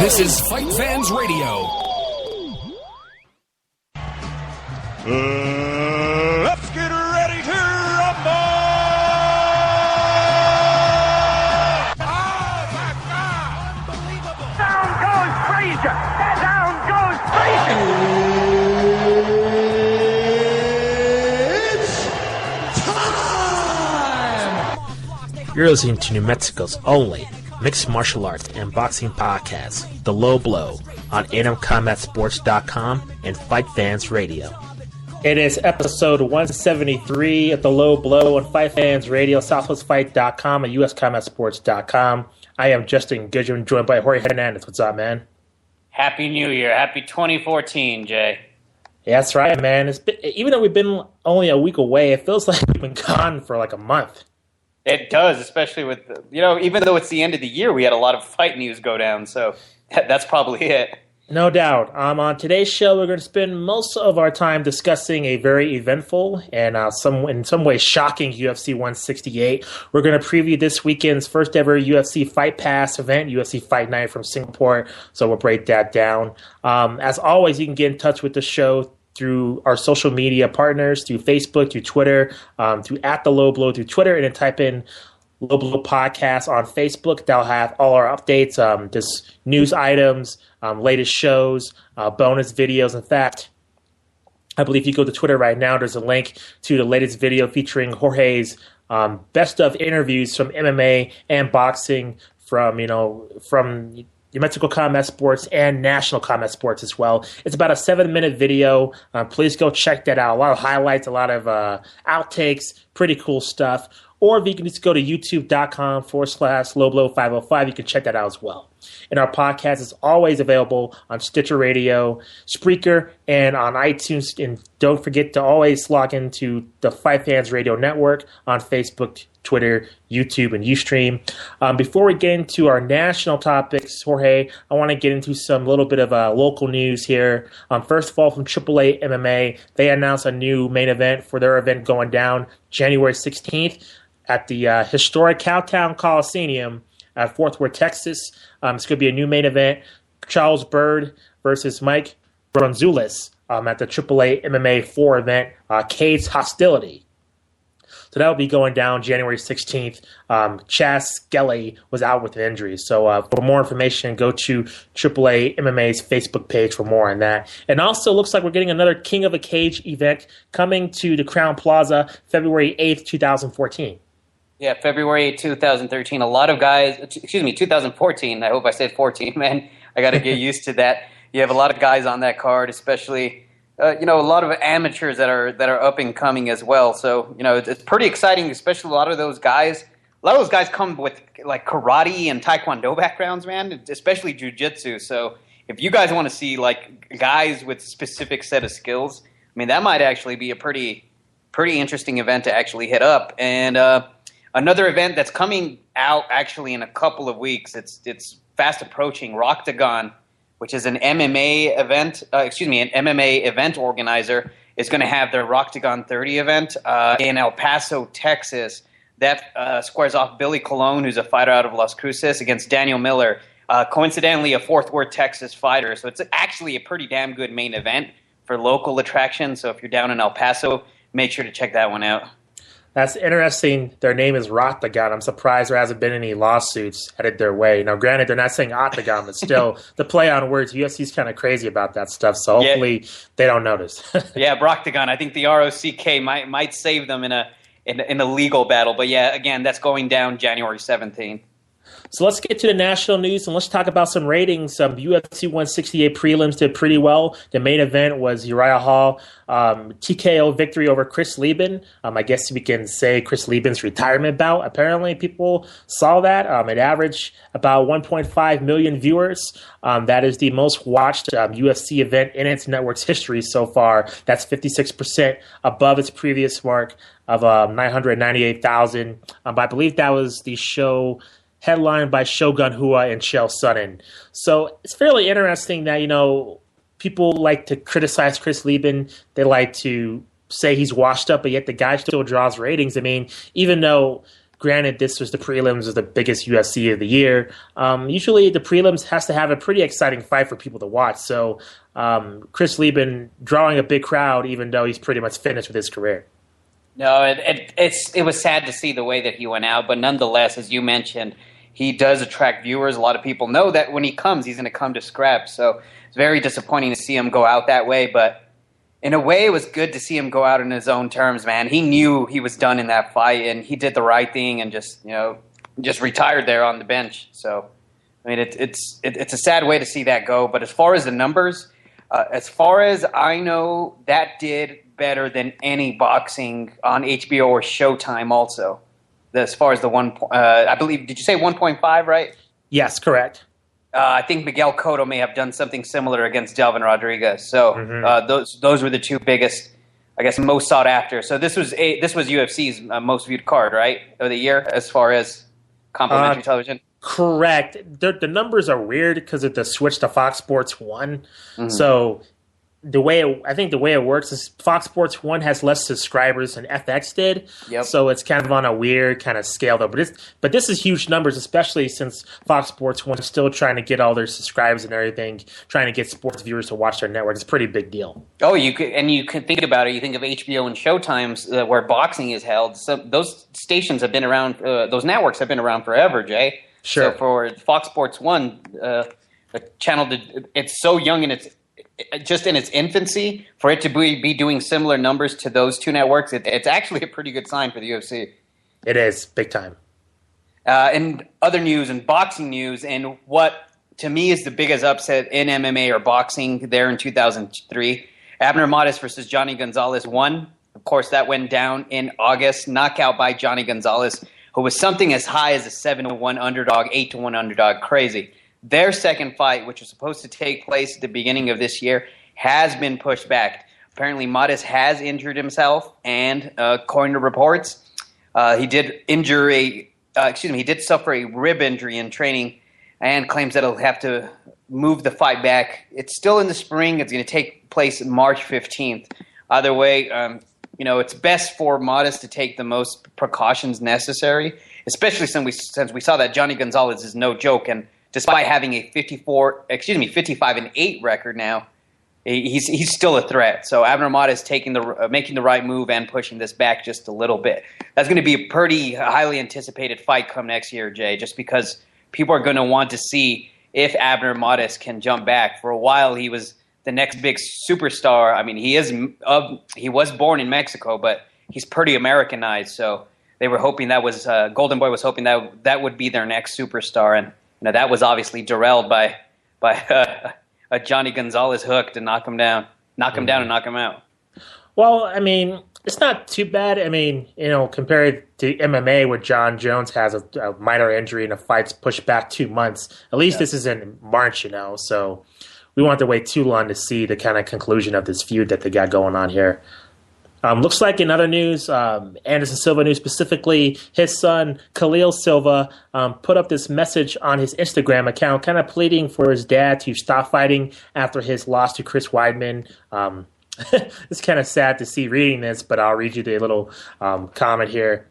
This is Fight Fans Radio. Let's get ready to rumble! Oh my God! Unbelievable! Down goes Frazier! Down goes Frazier! It's time! You're listening to New Mexico's only mixed martial arts and boxing podcast, The Low Blow, on AtomCombatSports.com and Fight Fans Radio. It is episode 173 of The Low Blow on Fight Fans Radio, SouthwestFight.com, and USCombatSports.com. I am Justin Goodrum, joined by Jorge Hernandez. What's up, man? Happy New Year. Happy 2014, Jay. Yeah, that's right, man. Even though we've been only a week away, it feels like we've been gone for like a month. It does, especially with, even though it's the end of the year, we had a lot of fight news go down, so that's probably it. No doubt. On today's show, we're going to spend most of our time discussing a very eventful and in some ways shocking UFC 168. We're going to preview this weekend's first ever UFC Fight Pass event, UFC Fight Night from Singapore, so we'll break that down. As always, you can get in touch with the show through our social media partners, through Facebook, through Twitter, through @TheLowBlow through Twitter, and then type in Low Blow Podcast on Facebook. They'll have all our updates, just news items, latest shows, bonus videos. In fact, I believe if you go to Twitter right now, there's a link to the latest video featuring Jorge's best of interviews from MMA and boxing from New Mexico Combat Sports and National Combat Sports as well. It's about a 7-minute video. Please go check that out. A lot of highlights, a lot of outtakes, pretty cool stuff. Or if you can just go to youtube.com/lowblow505, you can check that out as well. And our podcast is always available on Stitcher Radio, Spreaker, and on iTunes. And don't forget to always log into the Fight Fans Radio Network on Facebook, Twitter, YouTube, and Ustream. Before we get into our national topics, Jorge, I want to get into some little bit of local news here. First of all, from AAA MMA, they announced a new main event for their event going down January 16th at the historic Cowtown Coliseum at Fort Worth, Texas. It's going to be a new main event, Charles Byrd versus Mike Bronzulis at the AAA MMA 4 event, Cade's Hostility. So that will be going down January 16th. Chaz Skelly was out with an injury. So for more information, go to AAA MMA's Facebook page for more on that. And also looks like we're getting another King of a Cage event coming to the Crown Plaza February 8th, 2014. Yeah, February 2013. A lot of guys, 2014. I hope I said 14, man. I got to get used to that. You have a lot of guys on that card, especially a lot of amateurs that are up and coming as well. So, it's pretty exciting, especially a lot of those guys come with like karate and taekwondo backgrounds, man, especially jiu-jitsu. So if you guys want to see like guys with specific set of skills, I mean, that might actually be a pretty interesting event to actually hit up. And another event that's coming out actually in a couple of weeks, it's fast approaching, Roctagon, which is an MMA event, an MMA event organizer, is going to have their Roctagon 30 event in El Paso, Texas. That squares off Billy Colon, who's a fighter out of Las Cruces, against Daniel Miller, coincidentally a Fort Worth, Texas fighter. So it's actually a pretty damn good main event for local attraction. So if you're down in El Paso, make sure to check that one out. That's interesting. Their name is Roctagon. I'm surprised there hasn't been any lawsuits headed their way. Now, granted, they're not saying Octagon, but still, the play on words, UFC's kind of crazy about that stuff, so hopefully they don't notice. Yeah, Roctagon. I think the ROCK might save them in a legal battle. But yeah, again, that's going down January 17th. So let's get to the national news and let's talk about some ratings. UFC 168 prelims did pretty well. The main event was Uriah Hall TKO victory over Chris Lieben. I guess we can say Chris Lieben's retirement bout. Apparently people saw that. It averaged about 1.5 million viewers. That is the most watched UFC event in its network's history so far. That's 56% above its previous mark of 998,000. But I believe that was the show headlined by Shogun Rua and Chael Sonnen. So it's fairly interesting that, people like to criticize Chris Lieben. They like to say he's washed up, but yet the guy still draws ratings. I mean, even though Granted, this was the prelims of the biggest UFC of the year. Usually the prelims has to have a pretty exciting fight for people to watch. So Chris Lieben drawing a big crowd, even though he's pretty much finished with his career. No, it was sad to see the way that he went out, but nonetheless, as you mentioned, he does attract viewers. A lot of people know that when he comes, he's going to come to scrap. So it's very disappointing to see him go out that way, but in a way, it was good to see him go out on his own terms, man. He knew he was done in that fight, and he did the right thing and just retired there on the bench. So, I mean, it's a sad way to see that go. But as far as the numbers, as far as I know, that did better than any boxing on HBO or Showtime also. As far as the I believe, did you say 1.5, right? Yes, correct. I think Miguel Cotto may have done something similar against Delvin Rodriguez. So those were the two biggest, I guess, most sought after. So this was UFC's most viewed card, right, of the year as far as complimentary television. Correct. The numbers are weird because of the switch to Fox Sports 1. Mm-hmm. So the way it works is Fox Sports 1 has less subscribers than FX did. Yep. So it's kind of on a weird kind of scale though. But this is huge numbers, especially since Fox Sports 1 is still trying to get all their subscribers and everything, trying to get sports viewers to watch their network. It's a pretty big deal. Oh, you can think about it. You think of HBO and Showtime where boxing is held. So those stations have been around. Those networks have been around forever, Jay. Sure. So for Fox Sports 1, a channel it's so young and it's just in its infancy, for it to be doing similar numbers to those two networks, it's actually a pretty good sign for the UFC. It is, big time. And other news and boxing news, and what to me is the biggest upset in MMA or boxing there in 2003, Abner Mares versus Johnny Gonzalez won. Of course, that went down in August, knockout by Johnny Gonzalez, who was something as high as a 7-1 underdog, 8-1 underdog, crazy. Their second fight, which was supposed to take place at the beginning of this year, has been pushed back. Apparently, Mares has injured himself, and according to reports, he did suffer a rib injury in training, and claims that he'll have to move the fight back. It's still in the spring. It's going to take place March 15th. Either way, it's best for Mares to take the most precautions necessary, especially since we saw that Johnny Gonzalez is no joke, and despite having a 55-8 record now, he's still a threat. So Abner Mares making the right move and pushing this back just a little bit. That's going to be a pretty highly anticipated fight come next year, Jay, just because people are going to want to see if Abner Mares can jump back. For a while, he was the next big superstar. I mean, he was born in Mexico, but he's pretty Americanized. So they were hoping that was Golden Boy was hoping that would be their next superstar, and that was obviously derailed by a Johnny Gonzalez hook to knock him down and knock him out. Well, I mean, it's not too bad. I mean, compared to MMA where John Jones has a minor injury and a fight's pushed back 2 months, at least this is in March, so we won't have to wait too long to see the kind of conclusion of this feud that they got going on here. Looks like in other news, Anderson Silva news specifically, his son, Khalil Silva, put up this message on his Instagram account kind of pleading for his dad to stop fighting after his loss to Chris Weidman. It's kind of sad to see reading this, but I'll read you the little comment here.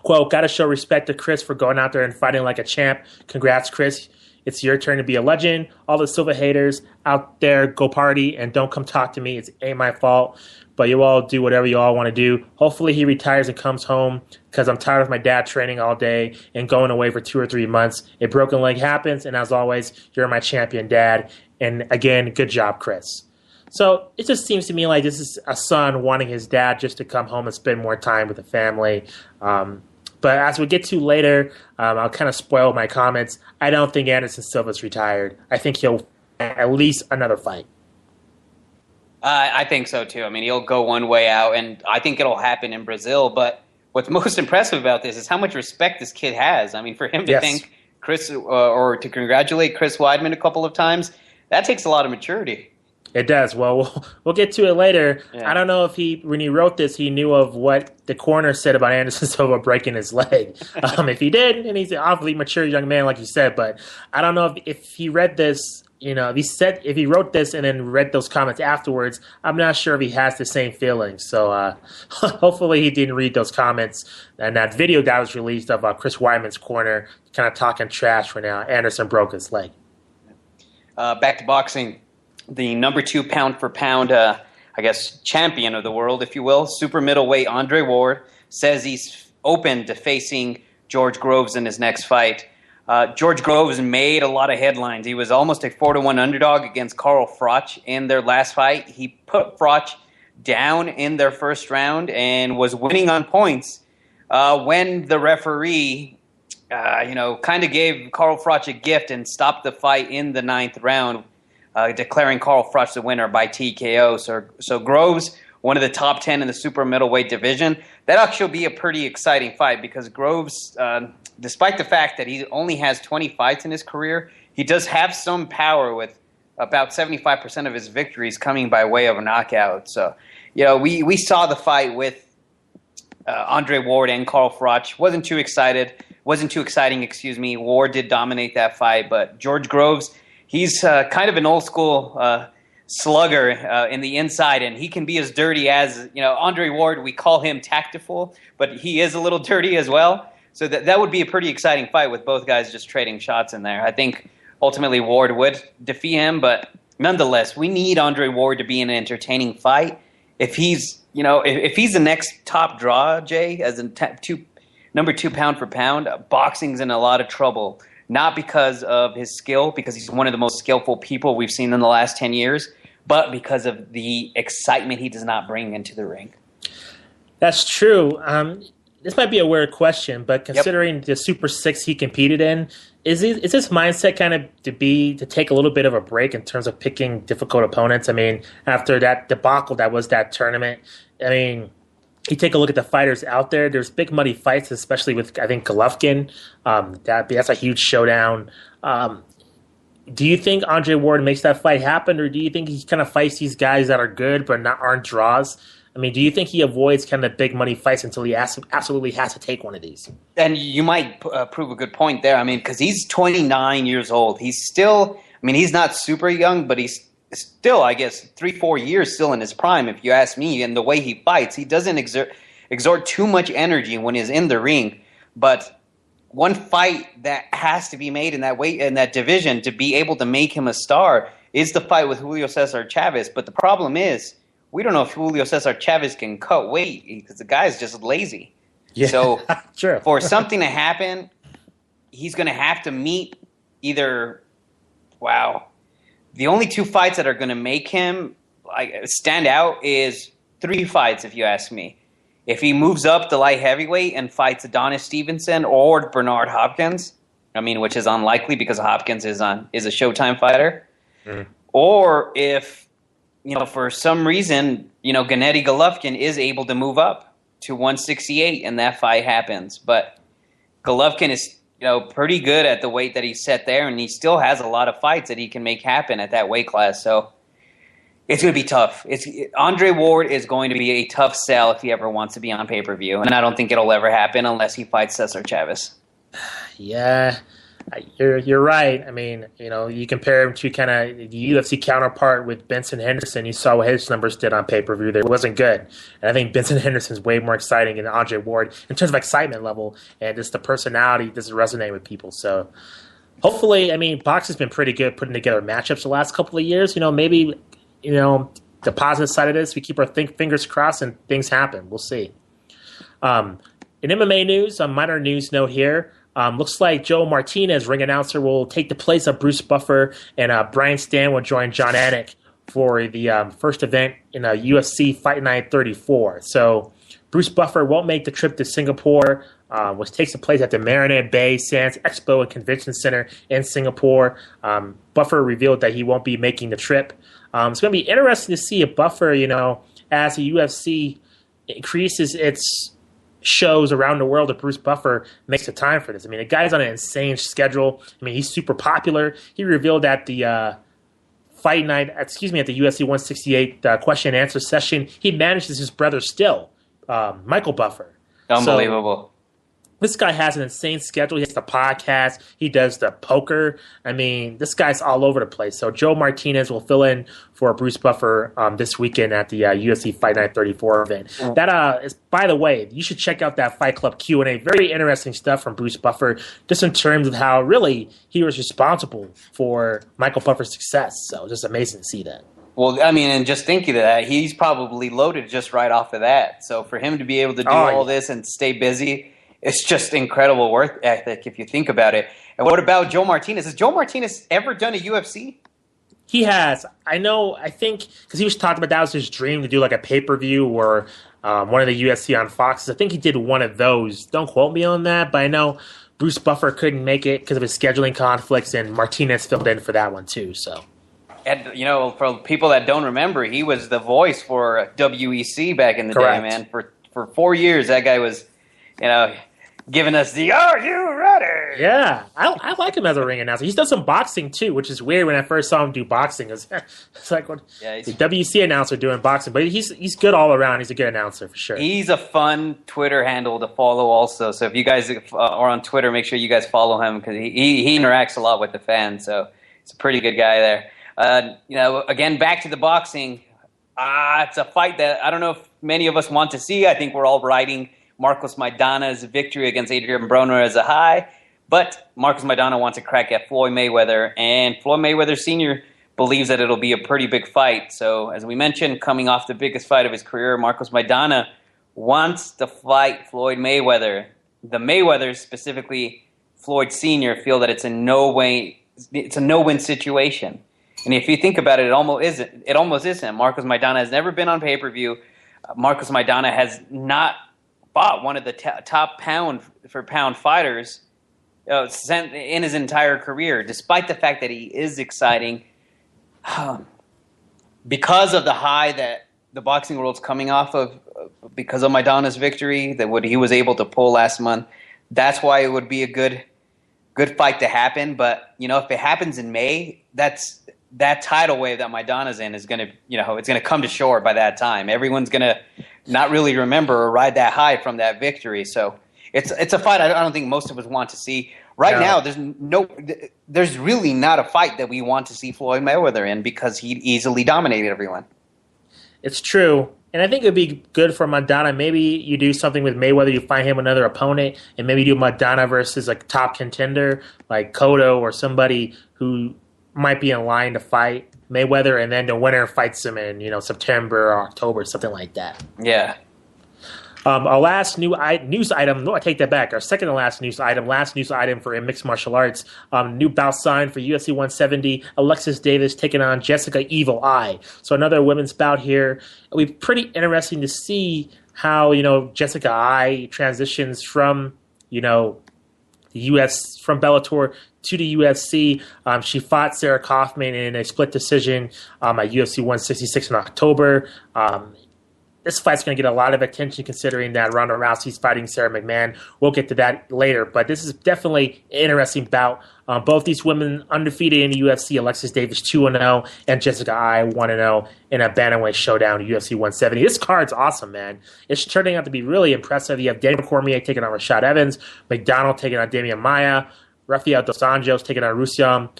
Quote, "Gotta show respect to Chris for going out there and fighting like a champ. Congrats, Chris. It's your turn to be a legend. All the Silva haters out there, go party and don't come talk to me. It ain't my fault. But you all do whatever you all want to do. Hopefully he retires and comes home because I'm tired of my dad training all day and going away for 2 or 3 months. A broken leg happens, and as always, you're my champion, Dad. And again, good job, Chris." So it just seems to me like this is a son wanting his dad just to come home and spend more time with the family. But as we get to later, I'll kind of spoil my comments. I don't think Anderson Silva's retired. I think he'll at least another fight. I think so, too. I mean, he'll go one way out, and I think it'll happen in Brazil. But what's most impressive about this is how much respect this kid has. I mean, for him to thank Chris or to congratulate Chris Weidman a couple of times, that takes a lot of maturity. It does. Well, we'll get to it later. Yeah. I don't know if when he wrote this, he knew of what the corner said about Anderson Silva breaking his leg. If he did, and he's an awfully mature young man, like you said, but I don't know if he read this if he wrote this and then read those comments afterwards, I'm not sure if he has the same feelings. So hopefully he didn't read those comments and that video that was released of Chris Weidman's corner, kind of talking trash when Anderson broke his leg. Back to boxing, the number 2 pound for pound, champion of the world, if you will, super middleweight Andre Ward says he's open to facing George Groves in his next fight. George Groves made a lot of headlines. He was almost a 4-1 underdog against Carl Froch in their last fight. He put Froch down in their first round and was winning on points when the referee, kind of gave Carl Froch a gift and stopped the fight in the 9th round, declaring Carl Froch the winner by TKO. So Groves, one of the top 10 in the super middleweight division. That actually will be a pretty exciting fight because Groves, despite the fact that he only has 20 fights in his career, he does have some power with about 75% of his victories coming by way of a knockout. So, we saw the fight with Andre Ward and Carl Froch. Wasn't too exciting, excuse me. Ward did dominate that fight, but George Groves, he's kind of an old school slugger in the inside, and he can be as dirty as, Andre Ward. We call him tactful, but he is a little dirty as well. So that would be a pretty exciting fight with both guys just trading shots in there. I think ultimately Ward would defeat him, but nonetheless, we need Andre Ward to be an entertaining fight. If he's, if he's the next top draw, Jay, as a number 2 pound for pound, boxing's in a lot of trouble. Not because of his skill, because he's one of the most skillful people we've seen in the last 10 years, but because of the excitement he does not bring into the ring. That's true. This might be a weird question, but considering the Super 6 he competed in, is his mindset kind of to take a little bit of a break in terms of picking difficult opponents? I mean, after that debacle that was that tournament, you take a look at the fighters out there. There's big money fights, especially with, I think, Golovkin. That's a huge showdown. Do you think Andre Ward makes that fight happen, or do you think he kind of fights these guys that are good but aren't draws? Do you think he avoids kind of big money fights until he absolutely has to take one of these? And you might prove a good point there. Because he's 29 years old. He's still, he's not super young, but he's still, I guess, 3-4 years still in his prime, if you ask me. And the way he fights, he doesn't exert too much energy when he's in the ring. But one fight that has to be made in that division to be able to make him a star is the fight with Julio Cesar Chavez. But the problem is, we don't know if Julio Cesar Chavez can cut weight because the guy's just lazy. Yeah, so sure. For something to happen, he's going to have to meet either, the only 2 fights that are going to make him stand out is 3 fights, if you ask me. If he moves up to light heavyweight and fights Adonis Stevenson or Bernard Hopkins, which is unlikely because Hopkins is a Showtime fighter, or if for some reason, Gennady Golovkin is able to move up to 168 and that fight happens. But Golovkin is, pretty good at the weight that he's set there, and he still has a lot of fights that he can make happen at that weight class. So it's going to be tough. Andre Ward is going to be a tough sell if he ever wants to be on pay-per-view, and I don't think it'll ever happen unless he fights Cesar Chavez. Yeah. You're right. You compare him to kind of the UFC counterpart with Benson Henderson. You saw what his numbers did on pay-per-view. They wasn't good. And I think Benson Henderson's way more exciting than Andre Ward in terms of excitement level, and just the personality doesn't resonate with people. So hopefully, boxing's been pretty good putting together matchups the last couple of years. Maybe, the positive side of this, we keep our fingers crossed and things happen. We'll see. In MMA news, a minor news note here. Looks like Joe Martinez, ring announcer, will take the place of Bruce Buffer, and Brian Stan will join John Anik for the first event in UFC Fight Night 34. So Bruce Buffer won't make the trip to Singapore, which takes place at the Marinette Bay Sands Expo and Convention Center in Singapore. Buffer revealed that he won't be making the trip. It's going to be interesting to see if Buffer, as the UFC increases its shows around the world, that Bruce Buffer makes the time for this. The guy's on an insane schedule. He's super popular. He revealed at the fight night, at the UFC 168 question and answer session, he manages his brother still, Michael Buffer. Unbelievable. This guy has an insane schedule. He has the podcast. He does the poker. I mean, this guy's all over the place. So Joe Martinez will fill in for Bruce Buffer this weekend at the UFC Fight Night 34 event. That is, by the way, you should check out that Fight Club Q&A. Very interesting stuff from Bruce Buffer, just in terms of how really he was responsible for Michael Buffer's success. So just amazing to see that. Well, I mean, and just thinking of that, he's probably loaded just right off of that. So for him to be able to do all this and stay busy, it's just incredible work ethic if you think about it. And what about Joe Martinez? Has Joe Martinez ever done a UFC? He has. I think, because he was talking about that was his dream to do like a pay-per-view or one of the UFC on Fox. I think he did one of those. Don't quote me on that, but I know Bruce Buffer couldn't make it because of his scheduling conflicts, and Martinez filled in for that one too. So, and for people that don't remember, he was the voice for WEC back in the day, man. For 4 years, that guy was, giving us the "Are you ready?" Yeah, I like him as a ring announcer. He's done some boxing too, which is weird. When I first saw him do boxing, it's like the WC announcer doing boxing. But he's good all around. He's a good announcer for sure. He's a fun Twitter handle to follow, also. So if you guys are on Twitter, make sure you guys follow him because he interacts a lot with the fans. So he's a pretty good guy there. Again, back to the boxing. It's a fight that I don't know if many of us want to see. I think we're all riding Marcos Maidana's victory against Adrian Broner as a high, but Marcos Maidana wants a crack at Floyd Mayweather, and Floyd Mayweather Sr. believes that it'll be a pretty big fight. So, as we mentioned, coming off the biggest fight of his career, Marcos Maidana wants to fight Floyd Mayweather. The Mayweathers, specifically Floyd Sr., feel that it's a no-win situation. And if you think about it, it almost isn't. Marcos Maidana has never been on pay-per-view. Marcos Maidana has not fought one of the top pound-for-pound fighters in his entire career, despite the fact that he is exciting. Because of the high that the boxing world's coming off of, because of Maidana's victory, that what he was able to pull last month, that's why it would be a good fight to happen. But, if it happens in May, that tidal wave that Maidana's in is going to, it's going to come to shore by that time. Everyone's going to not really remember or ride that high from that victory. So it's a fight I don't think most of us want to see. Right now, there's really not a fight that we want to see Floyd Mayweather in because he easily dominated everyone. It's true. And I think it would be good for Maidana. Maybe you do something with Mayweather, you find him another opponent, and maybe do Maidana versus a top contender like Cotto or somebody who might be in line to fight Mayweather, and then the winner fights him in September or October, something like that. Yeah. Our last news item. No, I take that back. Our second to last news item. Last news item for mixed martial arts. New bout signed for UFC 170. Alexis Davis taking on Jessica Evil Eye. So another women's bout here. It'll be pretty interesting to see how Jessica Eye transitions from the US from Bellator to the UFC. She fought Sarah Kaufman in a split decision at UFC 166 in October. This fight's going to get a lot of attention considering that Ronda Rousey's fighting Sarah McMahon. We'll get to that later, but this is definitely an interesting bout. Both these women undefeated in the UFC. Alexis Davis 2-0 and Jessica Eye 1-0 in a bantamweight showdown at UFC 170. This card's awesome, man. It's turning out to be really impressive. You have Daniel Cormier taking on Rashad Evans, McDonald taking on Damian Maia, Rafael Dos Anjos taking on Rustam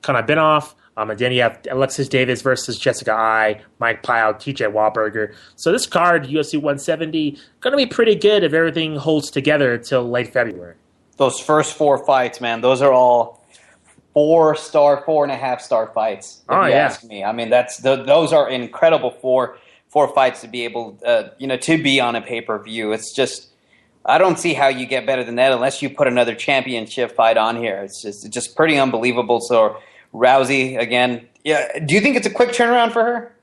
Kanabinov. And then you have Alexis Davis versus Jessica Eye, Mike Pyle, TJ Wahlberger. So this card, UFC 170, going to be pretty good if everything holds together until late February. Those first 4 fights, man, those are all 4.5-star fights, if you ask me. I mean, those are incredible four fights to be able, to be on a pay-per-view. It's just, I don't see how you get better than that unless you put another championship fight on here. It's just pretty unbelievable. So Rousey, again, do you think it's a quick turnaround for her?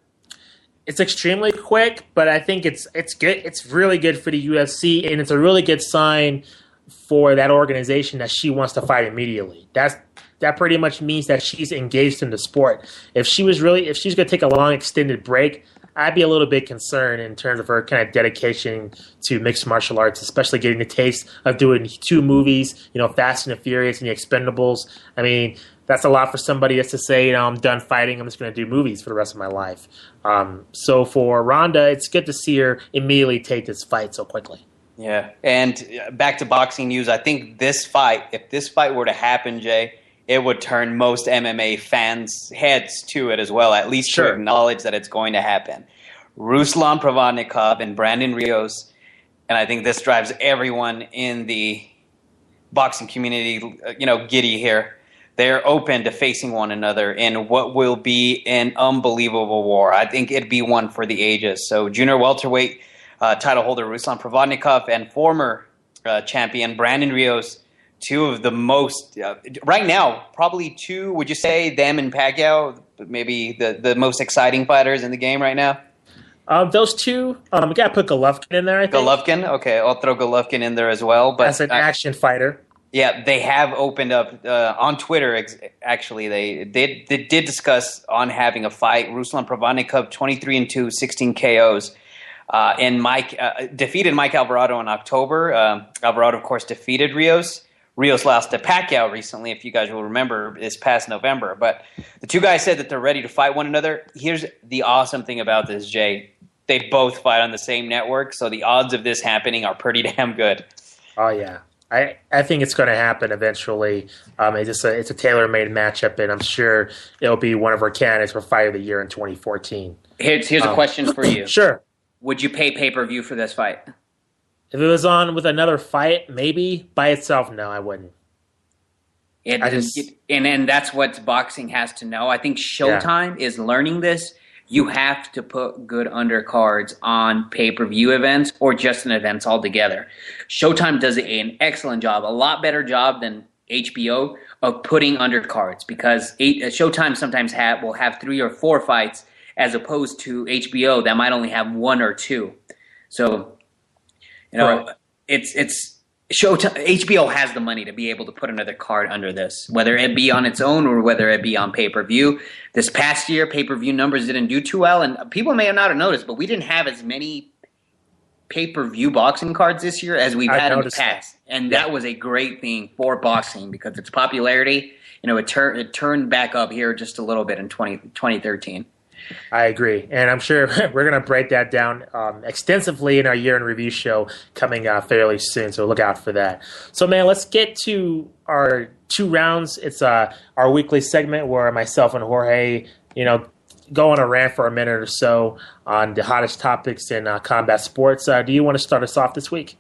It's extremely quick, but I think it's good. It's really good for the UFC, and it's a really good sign for that organization that she wants to fight immediately. That pretty much means that she's engaged in the sport. If she's going to take a long extended break, I'd be a little bit concerned in terms of her kind of dedication to mixed martial arts, especially getting the taste of doing 2 movies, Fast and the Furious and the Expendables. I mean, that's a lot for somebody just to say, I'm done fighting. I'm just going to do movies for the rest of my life. So for Ronda, it's good to see her immediately take this fight so quickly. Yeah, and back to boxing news, I think if this fight were to happen, Jay, it would turn most MMA fans' heads to it as well, at least to acknowledge that it's going to happen. Ruslan Provodnikov and Brandon Rios, and I think this drives everyone in the boxing community, giddy here. They're open to facing one another in what will be an unbelievable war. I think it'd be one for the ages. So junior welterweight title holder Ruslan Provodnikov and former champion Brandon Rios, two of the most, right now, probably two, would you say, them and Pacquiao, maybe the most exciting fighters in the game right now? Those two, we got to put Golovkin in there, I think. Golovkin? Okay, I'll throw Golovkin in there as well. But as an action fighter. Yeah, they have opened up on Twitter. Actually, they did discuss on having a fight. Ruslan Provodnikov, 23-2, 16 KOs. And Mike defeated Mike Alvarado in October. Alvarado, of course, defeated Rios. Rios lost to Pacquiao recently, if you guys will remember, this past November. But the two guys said that they're ready to fight one another. Here's the awesome thing about this, Jay. They both fight on the same network, so the odds of this happening are pretty damn good. Oh, yeah. I think it's going to happen eventually. It's a tailor-made matchup, and I'm sure it'll be one of our candidates for Fight of the Year in 2014. Here's a question for you. Sure. Would you pay pay-per-view for this fight? If it was on with another fight, maybe. By itself, no, I wouldn't. And that's what boxing has to know. I think Showtime is learning this. You have to put good undercards on pay-per-view events or just in events altogether. Showtime does an excellent job, a lot better job than HBO of putting undercards, because Showtime sometimes will have 3 or 4 fights as opposed to HBO that might only have 1 or 2. So, it's Showtime. HBO has the money to be able to put another card under this, whether it be on its own or whether it be on pay-per-view. This past year, pay-per-view numbers didn't do too well, and people may not have noticed, but we didn't have as many pay-per-view boxing cards this year as we've had in the past. And that was a great thing for boxing because its popularity, it turned back up here just a little bit in 2013. I agree. And I'm sure we're going to break that down extensively in our year in review show coming fairly soon. So look out for that. So, man, let's get to our 2 rounds. It's our weekly segment where myself and Jorge, go on a rant for a minute or so on the hottest topics in combat sports. Do you want to start us off this week?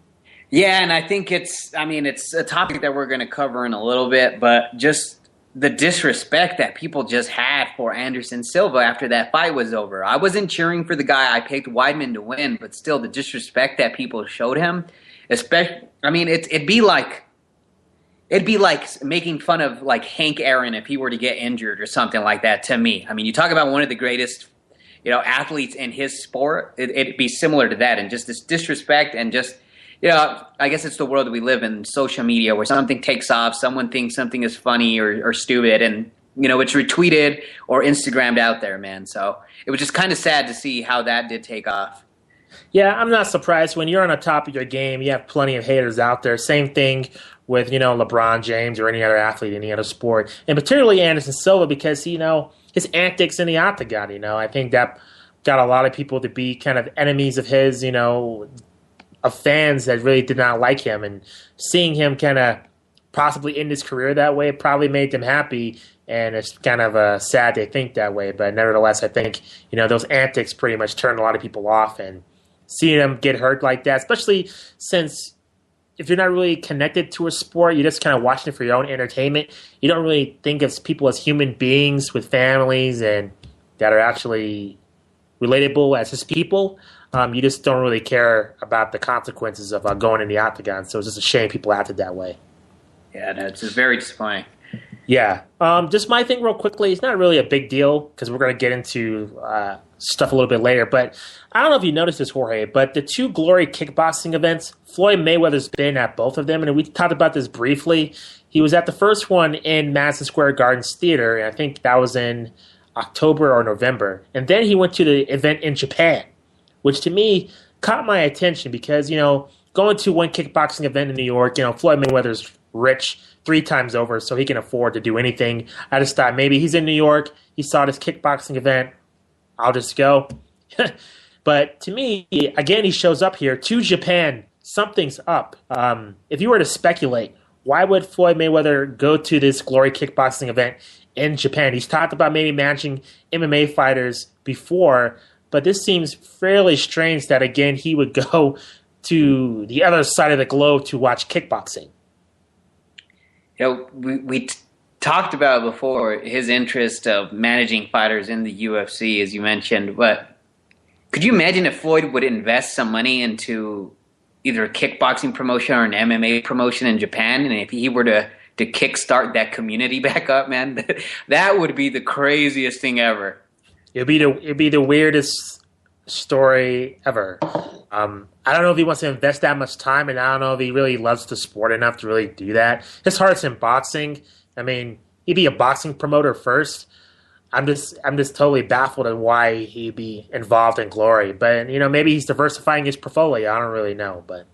Yeah, and I think it's a topic that we're going to cover in a little bit, but just the disrespect that people just had for Anderson Silva after that fight was over. I wasn't cheering for the guy. I picked Weidman to win, but still the disrespect that people showed him, it'd be like making fun of like Hank Aaron if he were to get injured or something like that to me. I mean, you talk about one of the greatest, athletes in his sport, it'd be similar to that, and just this disrespect and just, I guess it's the world that we live in, social media, where something takes off, someone thinks something is funny or stupid, and, it's retweeted or Instagrammed out there, man. So it was just kind of sad to see how that did take off. Yeah, I'm not surprised. When you're on the top of your game, you have plenty of haters out there. Same thing with, LeBron James or any other athlete in any other sport, and particularly Anderson Silva because, his antics in the octagon, I think that got a lot of people to be kind of enemies of his, of fans that really did not like him, and seeing him kind of possibly end his career that way probably made them happy, and it's kind of sad they think that way. But nevertheless, I think, those antics pretty much turned a lot of people off, and seeing them get hurt like that, especially since if you're not really connected to a sport, you're just kind of watching it for your own entertainment. You don't really think of people as human beings with families and that are actually relatable as his people. You just don't really care about the consequences of going in the octagon. So it's just a shame people acted that way. Yeah, no, it's just very disappointing. Yeah. Just my thing real quickly, it's not really a big deal because we're going to get into stuff a little bit later. But I don't know if you noticed this, Jorge, but the 2 Glory kickboxing events, Floyd Mayweather's been at both of them. And we talked about this briefly. He was at the first one in Madison Square Gardens Theater, and I think that was in October or November. And then he went to the event in Japan, which to me caught my attention because, going to one kickboxing event in New York, Floyd Mayweather's rich 3 times over, so he can afford to do anything. I just thought maybe he's in New York, he saw this kickboxing event, I'll just go. But to me, again, he shows up here to Japan something's up. If you were to speculate, why would Floyd Mayweather go to this Glory kickboxing event in Japan? He's talked about maybe managing MMA fighters before, but this seems fairly strange that, again, he would go to the other side of the globe to watch kickboxing. We talked about before his interest of managing fighters in the UFC, as you mentioned, but could you imagine if Floyd would invest some money into either a kickboxing promotion or an MMA promotion in Japan, and if he were to kickstart that community back up, man, that would be the craziest thing ever. It'd be the weirdest story ever. I don't know if he wants to invest that much time, and I don't know if he really loves the sport enough to really do that. His heart's in boxing. I mean, he'd be a boxing promoter first. I'm just totally baffled at why he'd be involved in Glory. But maybe he's diversifying his portfolio. I don't really know, but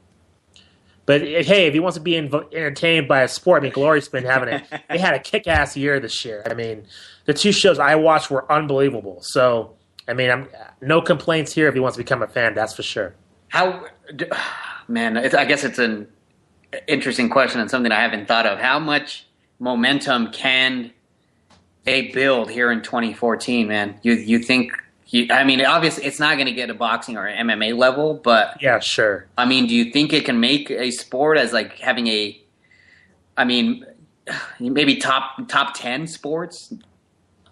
hey, if he wants to be entertained by a sport, I mean, Glory's been they had a kick-ass year this year. I mean, the 2 shows I watched were unbelievable. So, I mean, no complaints here if he wants to become a fan. That's for sure. Man, I guess it's an interesting question and something I haven't thought of. How much momentum can they build here in 2014, man? You think? I mean, obviously, it's not going to get a boxing or an MMA level, but yeah, sure. I mean, do you think it can make a sport as like having maybe top 10 sports?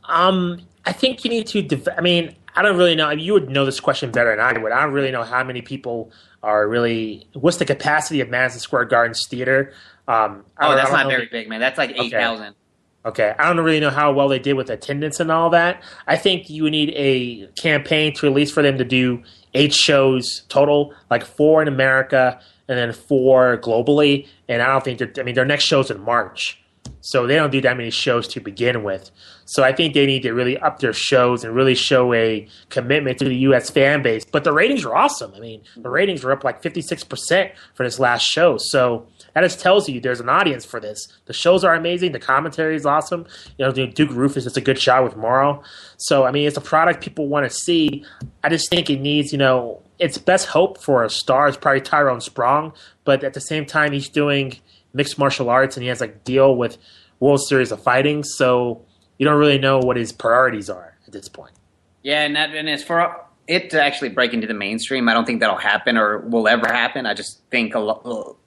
I think you need to. I mean, I don't really know. You would know this question better than I would. I don't really know how many people are really. What's the capacity of Madison Square Garden's theater? That's not very big, man. That's like 8,000. Okay, I don't really know how well they did with attendance and all that. I think you need a campaign to release for them to do 8 shows total, like 4 in America and then 4 globally. And I don't think their next show's in March, so they don't do that many shows to begin with. So I think they need to really up their shows and really show a commitment to the U.S. fan base. But the ratings are awesome. I mean, the ratings were up like 56% for this last show. So that just tells you there's an audience for this. The shows are amazing. The commentary is awesome. Duke Rufus does a good job with Morrow. So, I mean, it's a product people want to see. I just think it needs, its best hope for a star is probably Tyrone Sprong. But at the same time, he's doing mixed martial arts and he has a deal with World Series of Fighting. So you don't really know what his priorities are at this point. Yeah, and as for it to actually break into the mainstream, I don't think that'll happen or will ever happen. I just think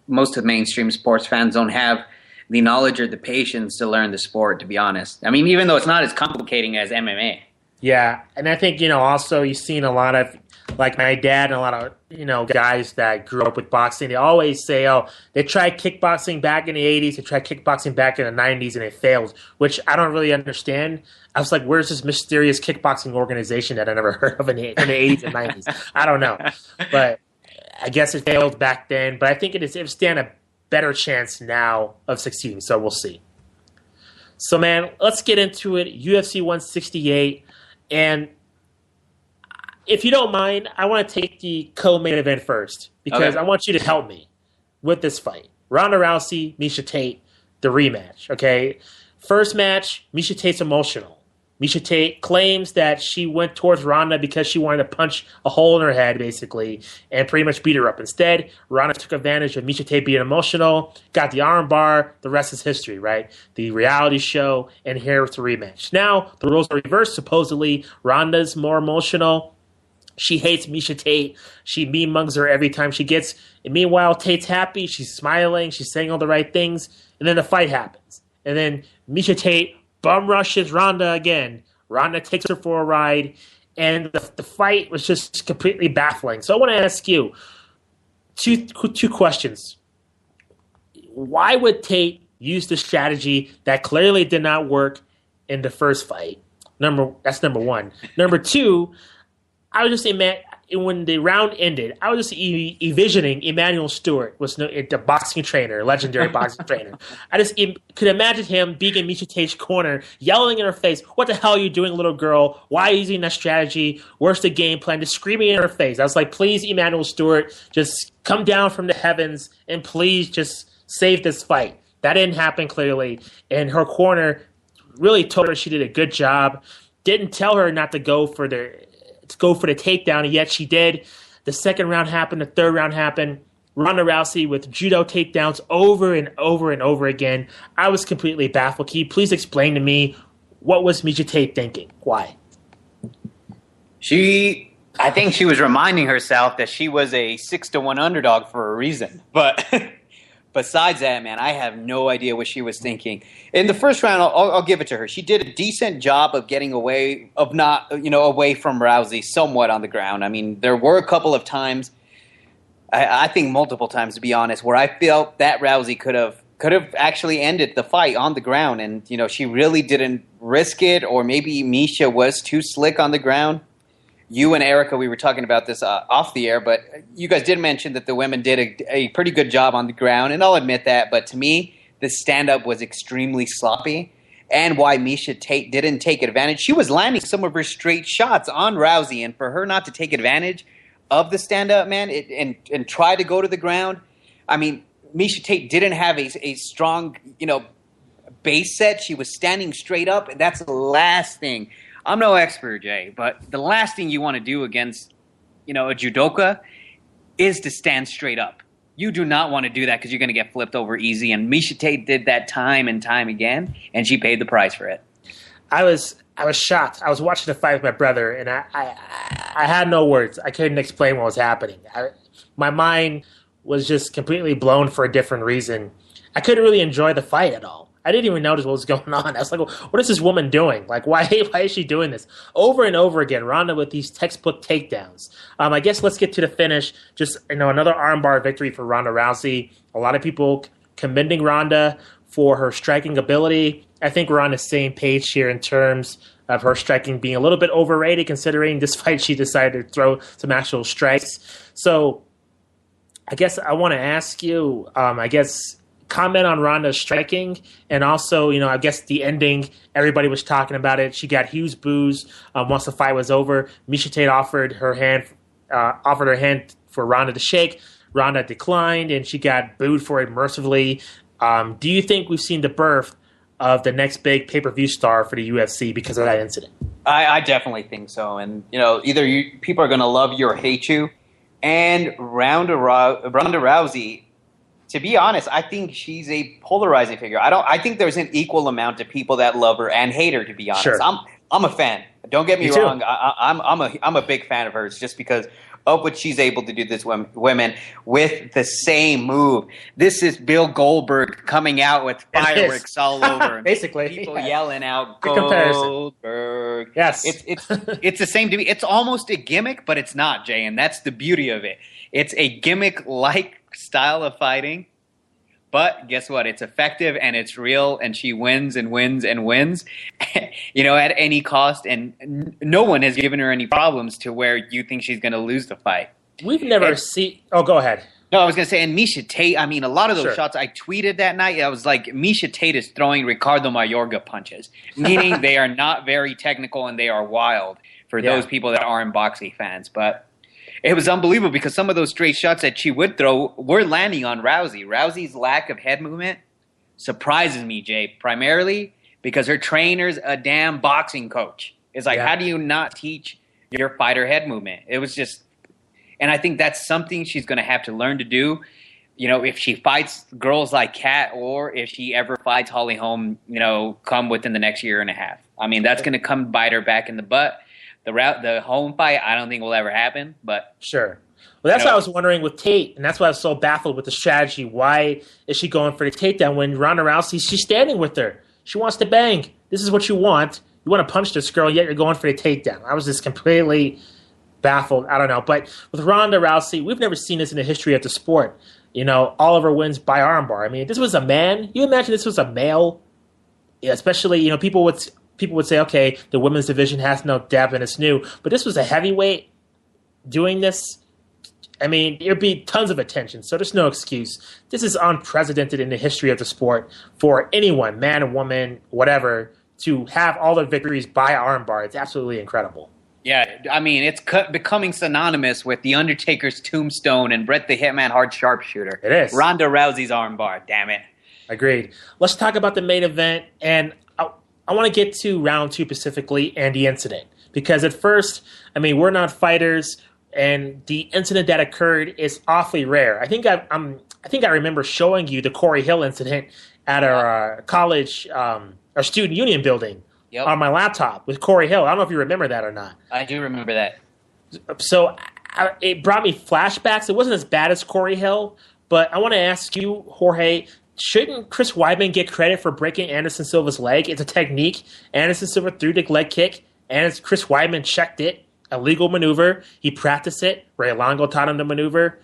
most of mainstream sports fans don't have the knowledge or the patience to learn the sport, to be honest. I mean, even though it's not as complicating as MMA. Yeah, and I think, also you've seen a lot of, like my dad and a lot of, guys that grew up with boxing, they always say, they tried kickboxing back in the 80s, they tried kickboxing back in the 90s, and it failed, which I don't really understand. I was like, where's this mysterious kickboxing organization that I never heard of in the 80s and 90s? I don't know. But I guess it failed back then. But I think it stand a better chance now of succeeding, so we'll see. So, man, let's get into it. UFC 168. And if you don't mind, I want to take the co-main event first because I want you to help me with this fight. Ronda Rousey, Miesha Tate, the rematch, okay? First match, Miesha Tate's emotional. Miesha Tate claims that she went towards Ronda because she wanted to punch a hole in her head, basically, and pretty much beat her up. Instead, Ronda took advantage of Miesha Tate being emotional, got the arm bar, the rest is history, right? The reality show, and here it's the rematch. Now, the roles are reversed. Supposedly, Ronda's more emotional. She hates Miesha Tate. She mean-mugs her every time she gets. And meanwhile, Tate's happy. She's smiling. She's saying all the right things. And then the fight happens. And then Miesha Tate bum rushes Ronda again. Ronda takes her for a ride. And the fight was just completely baffling. So I want to ask you two questions. Why would Tate use the strategy that clearly did not work in the first fight? That's number one. Number two, I was just when the round ended, I was just envisioning Emmanuel Stewart was the boxing trainer, legendary boxing trainer. I just could imagine him being in Miesha Tate's corner, yelling in her face, "What the hell are you doing, little girl? Why are you using that strategy? Where's the game plan?" Just screaming in her face. I was like, "Please, Emmanuel Stewart, just come down from the heavens and please just save this fight." That didn't happen clearly, and her corner really told her she did a good job. Didn't tell her not to go for the takedown, and yet she did. The second round happened. The third round happened. Ronda Rousey with judo takedowns over and over and over again. I was completely baffled. Can you please explain to me what was Miesha Tate thinking? Why? I think she was reminding herself that she was a 6-1 underdog for a reason. But besides that, man, I have no idea what she was thinking. In the first round, I'll give it to her. She did a decent job of getting away from Rousey somewhat on the ground. I mean, there were a couple of times, I think multiple times, to be honest, where I felt that Rousey could have actually ended the fight on the ground. And, she really didn't risk it, or maybe Miesha was too slick on the ground. You and Erica, we were talking about this off the air, but you guys did mention that the women did a pretty good job on the ground, and I'll admit that. But to me, the stand-up was extremely sloppy, and why Miesha Tate didn't take advantage. She was landing some of her straight shots on Rousey, and for her not to take advantage of the stand-up, man, and try to go to the ground, I mean, Miesha Tate didn't have a strong, base set. She was standing straight up, and that's the last thing. I'm no expert, Jay, but the last thing you want to do against, a judoka is to stand straight up. You do not want to do that because you're going to get flipped over easy, and Miesha Tate did that time and time again, and she paid the price for it. I was shocked. I was watching the fight with my brother, and I had no words. I couldn't explain what was happening. My mind was just completely blown for a different reason. I couldn't really enjoy the fight at all. I didn't even notice what was going on. I was like, what is this woman doing? Like, why is she doing this? Over and over again, Ronda with these textbook takedowns. I guess let's get to the finish. Just, another armbar victory for Ronda Rousey. A lot of people commending Ronda for her striking ability. I think we're on the same page here in terms of her striking being a little bit overrated, considering this fight she decided to throw some actual strikes. So I guess I want to ask you, comment on Ronda's striking, and also, I guess the ending, everybody was talking about it. She got huge boos once the fight was over. Miesha Tate offered her hand for Ronda to shake. Ronda declined, and she got booed for it mercifully. Do you think we've seen the birth of the next big pay-per-view star for the UFC because of that incident? I definitely think so. And, either people are going to love you or hate you. And Ronda Rousey, to be honest, I think she's a polarizing figure. I think there's an equal amount of people that love her and hate her, to be honest. Sure. I'm a fan. Don't get me too. wrong. I'm a big fan of hers just because of what she's able to do to this women with the same move. This is Bill Goldberg coming out with fireworks all over. Basically. People yelling out, Good comparison. Goldberg. Yes. It's the same to me. It's almost a gimmick, but it's not, Jay, and that's the beauty of it. It's a gimmick-like style of fighting, but guess what? It's effective and it's real, and she wins and wins and wins, at any cost, and no one has given her any problems to where you think she's going to lose the fight. We've never seen... Oh, go ahead. No, I was going to say, and Miesha Tate, I mean, a lot of those Sure. shots I tweeted that night, I was like, Miesha Tate is throwing Ricardo Mayorga punches, meaning they are not very technical and they are wild for those people that aren't boxing fans, but... It was unbelievable because some of those straight shots that she would throw were landing on Rousey. Rousey's lack of head movement surprises me, Jay, primarily because her trainer's a damn boxing coach. It's like, how do you not teach your fighter head movement? It was just – and I think that's something she's going to have to learn to do. If she fights girls like Kat or if she ever fights Holly Holm, come within the next year and a half. I mean, that's going to come bite her back in the butt. The home fight, I don't think will ever happen, but... Sure. Well, that's what I was wondering with Tate, and that's why I was so baffled with the strategy. Why is she going for the takedown when Ronda Rousey, she's standing with her? She wants to bang. This is what you want. You want to punch this girl, yet you're going for the takedown. I was just completely baffled. I don't know. But with Ronda Rousey, we've never seen this in the history of the sport. Oliver wins by armbar. I mean, if this was a man, you imagine this was a male? Yeah, especially, people would say, okay, the women's division has no depth and it's new. But this was a heavyweight doing this. I mean, there'd be tons of attention, so there's no excuse. This is unprecedented in the history of the sport for anyone, man or woman, whatever, to have all their victories by armbar. It's absolutely incredible. Yeah, I mean, it's becoming synonymous with The Undertaker's tombstone and Bret the Hitman Hart sharpshooter. It is. Ronda Rousey's armbar, damn it. Agreed. Let's talk about the main event, and I want to get to round two specifically and the incident. Because at first, I mean, we're not fighters. and the incident that occurred is awfully rare. I think I remember showing you the Corey Hill incident at our college, our student union building on my laptop with Corey Hill. I don't know if you remember that or not. I do remember that. So it brought me flashbacks. It wasn't as bad as Corey Hill, but I want to ask you, Jorge, shouldn't Chris Weidman get credit for breaking Anderson Silva's leg? It's a technique. Anderson Silva threw the leg kick, and Chris Weidman checked it. A legal maneuver. He practiced it. Ray Longo taught him the maneuver.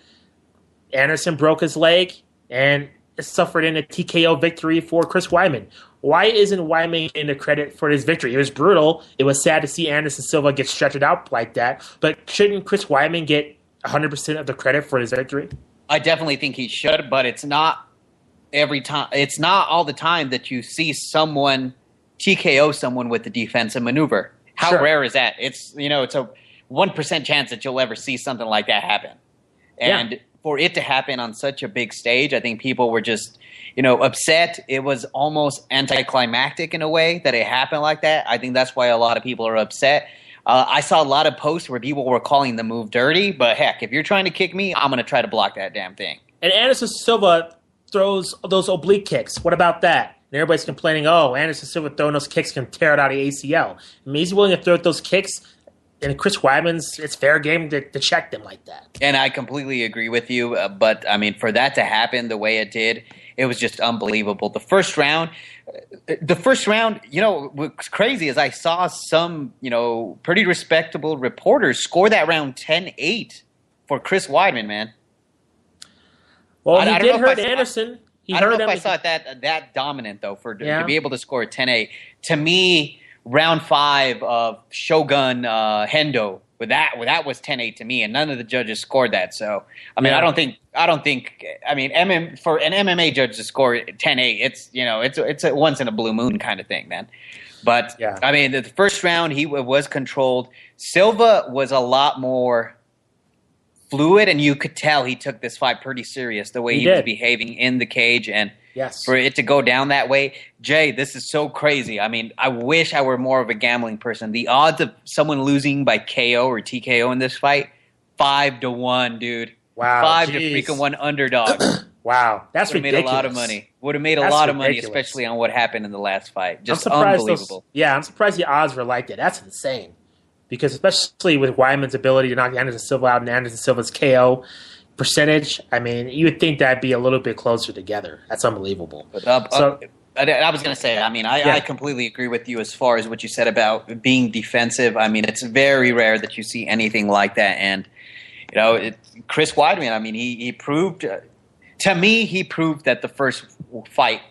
Anderson broke his leg and suffered in a TKO victory for Chris Weidman. Why isn't Weidman getting the credit for his victory? It was brutal. It was sad to see Anderson Silva get stretched out like that. But shouldn't Chris Weidman get 100% of the credit for his victory? I definitely think he should, but it's not every time. It's not all the time that you see someone TKO someone with the defensive maneuver. How rare is that? It's it's a 1% chance that you'll ever see something like that happen. And for it to happen on such a big stage, I think people were just, upset. It was almost anticlimactic in a way that it happened like that. I think that's why a lot of people are upset. I saw a lot of posts where people were calling the move dirty, but heck, if you're trying to kick me, I'm going to try to block that damn thing. And Anderson Silva throws those oblique kicks. What about that? And everybody's complaining, Anderson Silva throwing those kicks can tear it out of the ACL. I mean, he's willing to throw those kicks, and Chris Weidman's, it's fair game to check them like that. And I completely agree with you, but, I mean, for that to happen the way it did, it was just unbelievable. The first round, what's crazy is I saw some, pretty respectable reporters score that round 10-8 for Chris Weidman, man. Well, he did hurt Anderson. I don't know if I saw it that dominant, though, to be able to score 10-8. To me, round 5 of Shogun Hendo, that was 10-8 to me, and none of the judges scored that. So, I mean, I don't think. I mean, for an MMA judge to score 10-8, it's a once in a blue moon kind of thing, man. But I mean, the first round he was controlled. Silva was a lot more fluid, and you could tell he took this fight pretty serious, the way he was behaving in the cage, and for it to go down that way. Jay, this is so crazy. I mean, I wish I were more of a gambling person. The odds of someone losing by KO or TKO in this fight, 5-1, dude. Wow. 5 to freaking 1 underdog. Wow. That's ridiculous. Made a lot of money. Would have made a lot of money, especially on what happened in the last fight. Just unbelievable. I'm surprised the odds were like that. That's insane. Because especially with Weidman's ability to knock Anderson Silva out and Anderson Silva's KO percentage, I mean, you would think that'd be a little bit closer together. That's unbelievable. I was going to say, I mean, I completely agree with you as far as what you said about being defensive. I mean, it's very rare that you see anything like that. And, Chris Weidman, I mean, he proved, to me, he proved that the first fight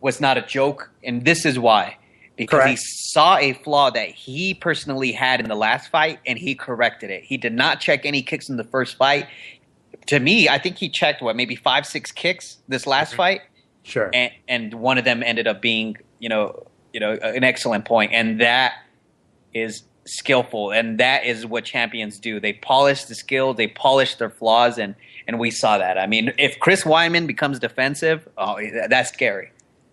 was not a joke. And this is why. Because he saw a flaw that he personally had in the last fight, and he corrected it. He did not check any kicks in the first fight. To me, I think he checked, maybe 5-6 kicks this last fight? Sure. And one of them ended up being, an excellent point. And that is skillful. And that is what champions do. They polish the skill, they polish their flaws, and we saw that. I mean, if Chris Weidman becomes defensive, that's scary.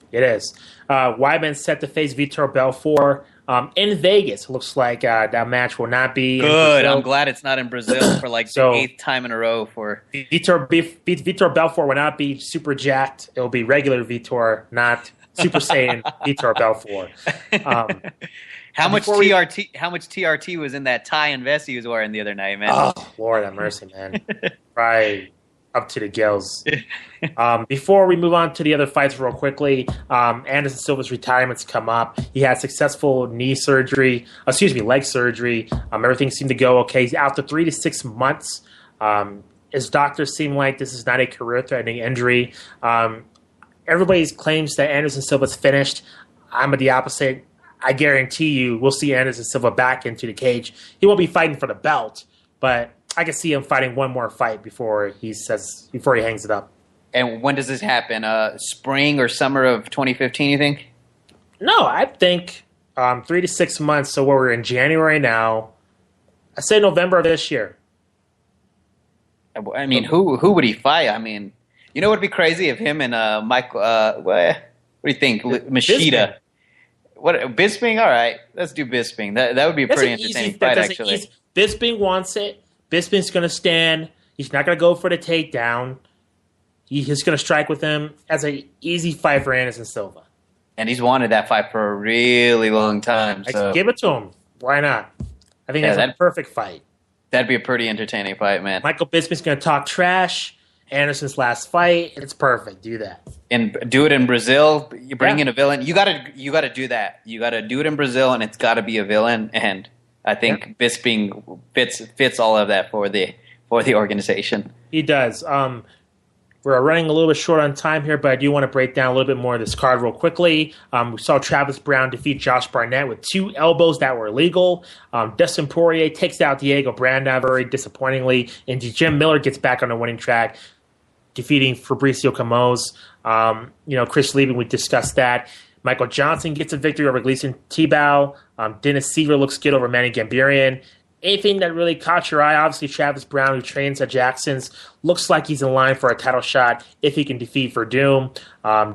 It is. Weidman's set to face Vitor Belfort in Vegas. It looks like that match will not be good. I'm glad it's not in Brazil for the 8th time in a row. For Vitor Belfort will not be super jacked. It will be regular Vitor, not Super Saiyan Vitor Belfort. How much TRT was in that tie and vest he was wearing the other night, man? Oh, Lord have mercy, man. Right. Up to the gills. Before we move on to the other fights real quickly, Anderson Silva's retirement's come up. He had successful leg surgery. Everything seemed to go okay. He's out to 3 to 6 months. His doctors seem like this is not a career-threatening injury. Everybody claims that Anderson Silva's finished. I'm at the opposite. I guarantee you we'll see Anderson Silva back into the cage. He won't be fighting for the belt, but I can see him fighting one more fight before he hangs it up. And when does this happen? Spring or summer of 2015, you think? No, I think 3 to 6 months. So we're in January now. I say November of this year. I mean, who would he fight? I mean, what would be crazy if him and Michael? What do you think, Machida? Bisping? All right, let's do Bisping. That would be a pretty entertaining fight, actually. Bisping wants it. Bisping's going to stand. He's not going to go for the takedown. He's just going to strike with him as an easy fight for Anderson Silva. And he's wanted that fight for a really long time. So Give it to him. Why not? I think that's a perfect fight. That'd be a pretty entertaining fight, man. Michael Bisping's going to talk trash. Anderson's last fight. It's perfect. Do that. And do it in Brazil. You bring in a villain. You gotta do that. You gotta do it in Brazil, and it's gotta be a villain. And I think Bisping fits all of that for the organization. He does. We're running a little bit short on time here, but I do want to break down a little bit more of this card real quickly. We saw Travis Brown defeat Josh Barnett with 2 elbows that were illegal. Dustin Poirier takes out Diego Brandao very disappointingly, and Jim Miller gets back on the winning track, defeating Fabricio Camoes. Chris Lieben, we discussed that. Michael Johnson gets a victory over Gleason Tebow. Dennis Seaver looks good over Manny Gambarian. Anything that really caught your eye, obviously Travis Brown, who trains at Jackson's, looks like he's in line for a title shot if he can defeat Verdum.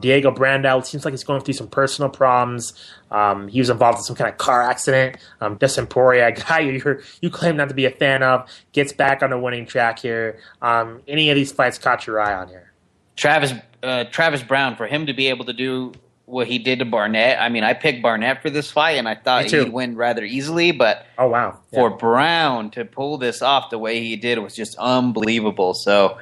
Diego Brandao seems like he's going through some personal problems. He was involved in some kind of car accident. Dustin Poirier, a guy you claim not to be a fan of, gets back on the winning track here. Any of these fights caught your eye on here? Travis Brown, for him to be able to do what he did to Barnett. I mean, I picked Barnett for this fight, and I thought he'd win rather easily. But for Brown to pull this off the way he did was just unbelievable. So,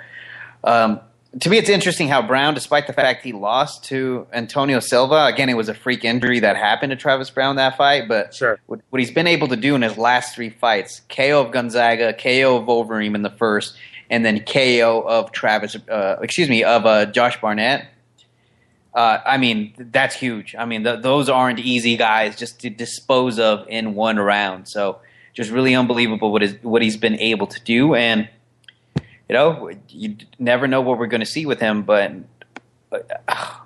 to me, it's interesting how Brown, despite the fact he lost to Antonio Silva, again, it was a freak injury that happened to Travis Brown that fight. But what he's been able to do in his last 3 fights, KO of Gonzaga, KO of Overeem in the first, and then KO of Josh Barnett. I mean, that's huge. I mean, those aren't easy guys just to dispose of in one round. So just really unbelievable what he's been able to do. And, you never know what we're going to see with him. But,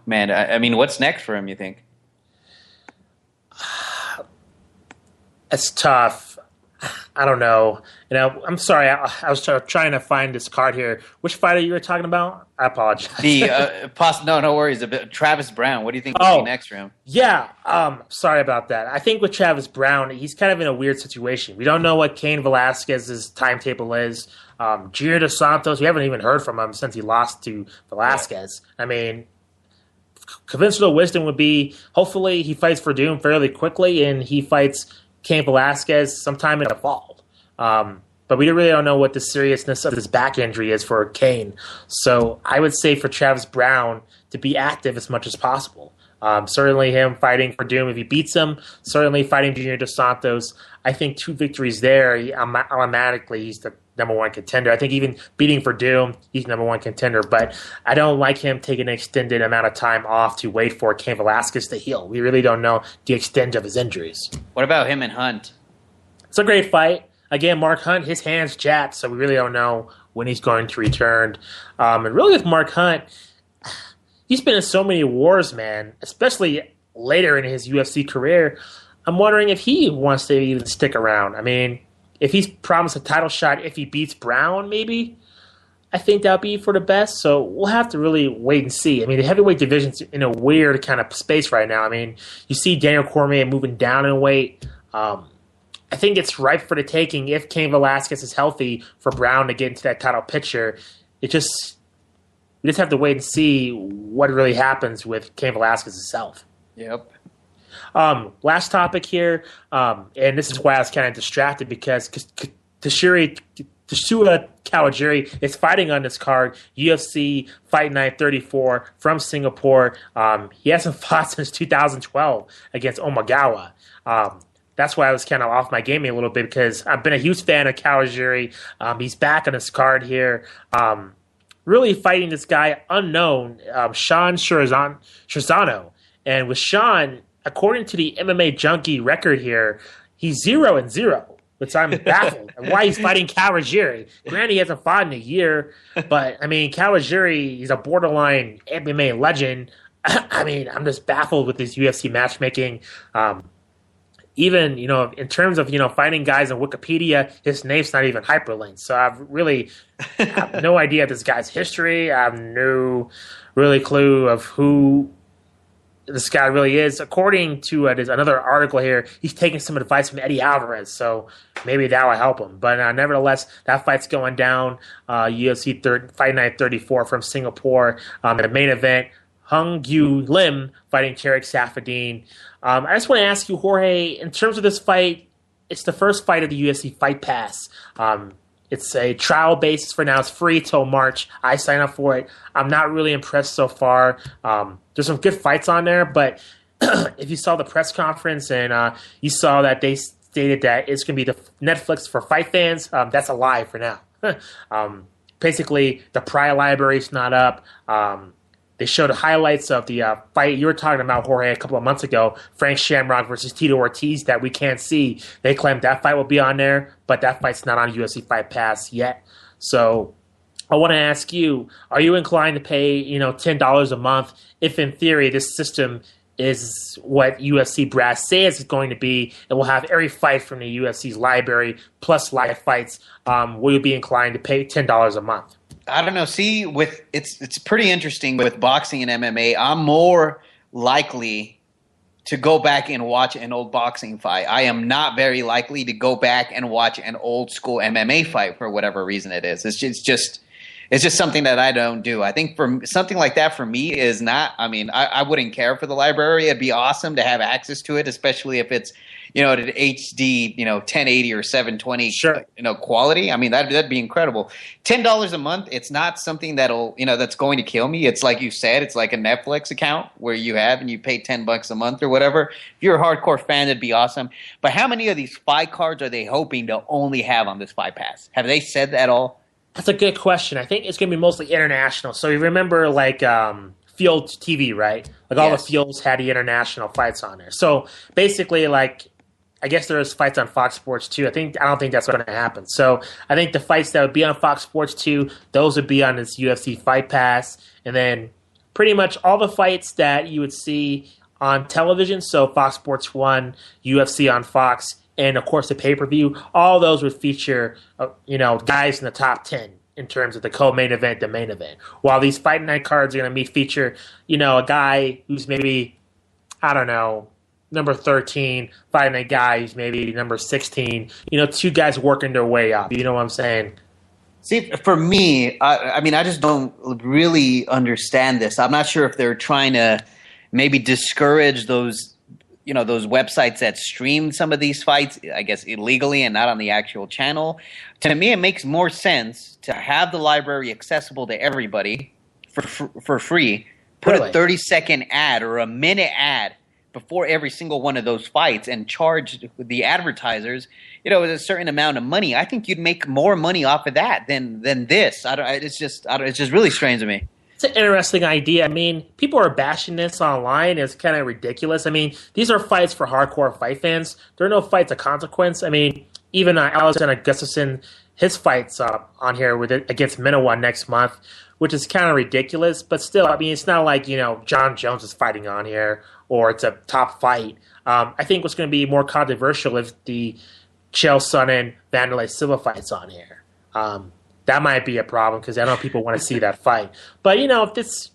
man, I mean, what's next for him, you think? It's tough. I don't know. I'm sorry. I was trying to find this card here. Which fighter you were talking about? I apologize. No worries. Travis Brown. What do you think will be next for him? Yeah. Sorry about that. I think with Travis Brown, he's kind of in a weird situation. We don't know what Cain Velasquez's timetable is. Junior Dos Santos, we haven't even heard from him since he lost to Velasquez. I mean, conventional wisdom would be hopefully he fights for Doom fairly quickly and he fights Cain Velasquez sometime in the fall. But we really don't know what the seriousness of this back injury is for Cain. So I would say for Travis Brown to be active as much as possible. Certainly him fighting for Doom if he beats him. Certainly fighting Junior Dos Santos. I think 2 victories there, automatically he's the number 1 contender. I think even beating for Doom, he's number 1 contender. But I don't like him taking an extended amount of time off to wait for Cain Velasquez to heal. We really don't know the extent of his injuries. What about him and Hunt? It's a great fight. Again, Mark Hunt, his hand's jacked, so we really don't know when he's going to return. And really with Mark Hunt, he's been in so many wars, man, especially later in his UFC career. I'm wondering if he wants to even stick around. I mean, if he's promised a title shot, if he beats Brown, maybe, I think that would be for the best. So we'll have to really wait and see. I mean, the heavyweight division's in a weird kind of space right now. I mean, you see Daniel Cormier moving down in weight. I think it's ripe for the taking if Cain Velasquez is healthy for Brown to get into that title picture. We just have to wait and see what really happens with Cain Velasquez himself. Yep. Last topic here, and this is why I was kind of distracted because Teshuya Kawajiri is fighting on this card, UFC Fight Night 34 from Singapore. He hasn't fought since 2012 against Omagawa. That's why I was kind of off my game a little bit because I've been a huge fan of Kawajiri. He's back on this card here. Really fighting this guy unknown, Sean Scherzano. And with Sean, according to the MMA Junkie record here, he's 0-0, which I'm baffled. And why he's fighting Kawajiri. Granted, he hasn't fought in a year, but, I mean, Kawajiri, he's a borderline MMA legend. I mean, I'm just baffled with this UFC matchmaking. Even, in terms of, finding guys on Wikipedia, his name's not even hyperlinked. So I have no idea this guy's history. I have no really clue of who this guy really is. According to there's another article here, he's taking some advice from Eddie Alvarez, so maybe that will help him. But nevertheless, that fight's going down. UFC Fight Night 34 from Singapore. The main event, Hung Gyu Lim fighting Tarek Safadine. I just want to ask you, Jorge, in terms of this fight, it's the first fight of the UFC Fight Pass. It's a trial basis for now. It's free till March. I signed up for it. I'm not really impressed so far. There's some good fights on there, but if you saw the press conference and you saw that they stated that it's going to be the Netflix for fight fans, that's a lie for now. Basically, the prior library is not up. They showed the highlights of the fight you were talking about, Jorge, a couple of months ago, Frank Shamrock versus Tito Ortiz, that we can't see. They claim that fight will be on there, but that fight's not on UFC Fight Pass yet. So I want to ask you, are you inclined to pay $10 a month if, in theory, this system is what UFC brass says it's going to be? It will have every fight from the UFC's library plus live fights. Will you be inclined to pay $10 a month? I don't know. See, it's pretty interesting with boxing and MMA. I'm more likely to go back and watch an old boxing fight. I am not very likely to go back and watch an old school MMA fight for whatever reason it is. It's just something that I don't do. I think for something like that for me is not. I mean, I wouldn't care for the library. It'd be awesome to have access to it, especially if it's at an HD 1080 or 720 quality. I mean, that'd be incredible. $10 a month. It's not something that'll that's going to kill me. It's like you said. It's like a Netflix account where you have and you pay $10 a month or whatever. If you're a hardcore fan, that'd be awesome. But how many of these fight cards are they hoping to only have on this Fight Pass? Have they said that at all? That's a good question. I think it's going to be mostly international. So you remember Field TV, right? All the fields had the international fights on there. So basically, I guess there's fights on Fox Sports 2. I don't think that's going to happen. So I think the fights that would be on Fox Sports 2, those would be on this UFC Fight Pass. And then pretty much all the fights that you would see on television, so Fox Sports 1, UFC on Fox, and of course the pay-per-view, all those would feature guys in the top 10 in terms of the co-main event, the main event. While these Fight Night cards are going to feature, a guy who's maybe, I don't know, number 13, fighting a guy who's maybe number 16, two guys working their way up. You know what I'm saying? See, for me, I mean, I just don't really understand this. I'm not sure if they're trying to maybe discourage those websites that stream some of these fights, I guess, illegally and not on the actual channel. To me, it makes more sense to have the library accessible to everybody for free. Put a 30-second ad or a minute ad before every single one of those fights and charge the advertisers, a certain amount of money. I think you'd make more money off of that than this. It's just really strange to me. It's an interesting idea. I mean, people are bashing this online. It's kind of ridiculous. I mean, these are fights for hardcore fight fans. There are no fights of consequence. I mean, even Alexander Gustafsson, his fight's on here against Minowa next month, which is kind of ridiculous. But still, I mean, it's not like, John Jones is fighting on here or it's a top fight. I think what's going to be more controversial if the Chael Sonnen Vanderlei Silva fight's on here. That might be a problem because I know people want to see that fight. But, if it's,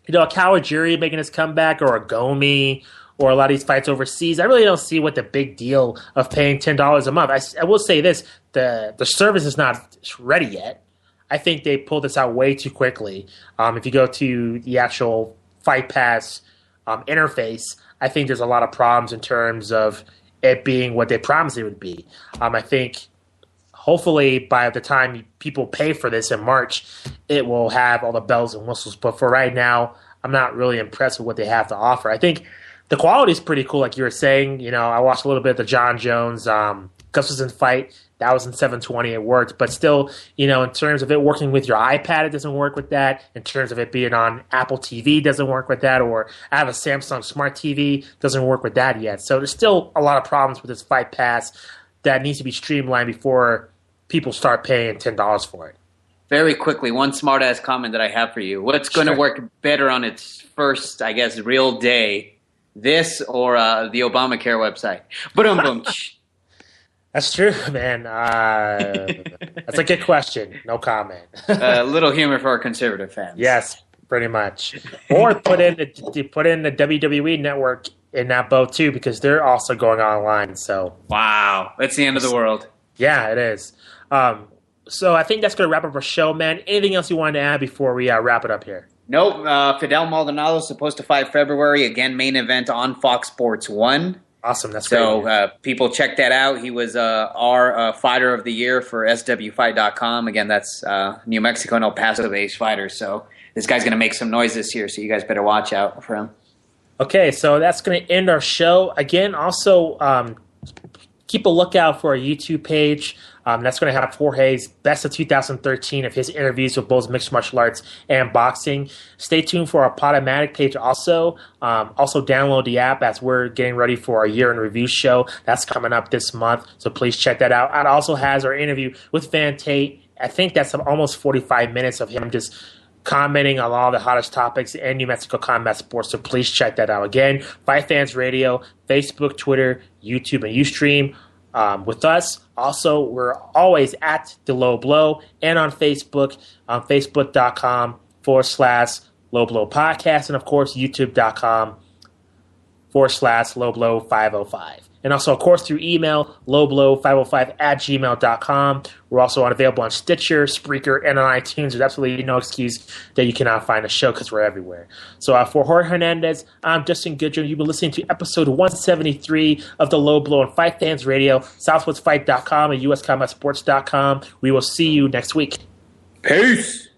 a Kawajiri making his comeback or a Gomi or a lot of these fights overseas, I really don't see what the big deal of paying $10 a month. I will say this, the service is not ready yet. I think they pulled this out way too quickly. If you go to the actual Fight Pass interface, I think there's a lot of problems in terms of it being what they promised it would be. I think hopefully by the time people pay for this in March, it will have all the bells and whistles. But for right now, I'm not really impressed with what they have to offer. I think the quality is pretty cool, like you were saying. I watched a little bit of the John Jones Gustafsson fight. That was in 720. It worked. But still, in terms of it working with your iPad, it doesn't work with that. In terms of it being on Apple TV, it doesn't work with that. Or I have a Samsung Smart TV, doesn't work with that yet. So there's still a lot of problems with this Fight Pass that needs to be streamlined before people start paying $10 for it. Very quickly, one smart-ass comment that I have for you. What's going to work better on its first, I guess, real day, this or the Obamacare website? Boom. That's true, man. That's a good question. No comment. A little humor for our conservative fans. Yes. pretty much. Or put in the WWE Network in that boat too, because they're also going online. So wow, that's the end of the world. Yeah, it is. So I think that's going to wrap up our show, man. Anything else you wanted to add before we wrap it up here? Nope. Fidel Maldonado is supposed to fight February. Again, main event on Fox Sports 1. Awesome. That's so great. People check that out. He was our fighter of the year for SWFight.com. Again, that's New Mexico and El Paso-based fighters. So this guy's going to make some noise this year, so you guys better watch out for him. Okay, so that's going to end our show. Again, also keep a lookout for our YouTube page. That's going to have Jorge's best of 2013 of his interviews with both mixed martial arts and boxing. Stay tuned for our Podomatic page also. Also download the app as we're getting ready for our year in review show. That's coming up this month, so please check that out. It also has our interview with Van Tate. I think that's almost 45 minutes of him just commenting on all the hottest topics in New Mexico combat sports, so please check that out. Again, Fight Fans Radio, Facebook, Twitter, YouTube, and Ustream. With us, also, we're always at The Low Blow and on Facebook, facebook.com/Low Blow Podcast, and of course, youtube.com/Low Blow 505. And also, of course, through email, lowblow505@gmail.com. We're also available on Stitcher, Spreaker, and on iTunes. There's absolutely no excuse that you cannot find a show because we're everywhere. So for Jorge Hernandez, I'm Justin Goodrum. You've been listening to episode 173 of The Low Blow on Fight Fans Radio, southwestfight.com, and uscombatsports.com. We will see you next week. Peace!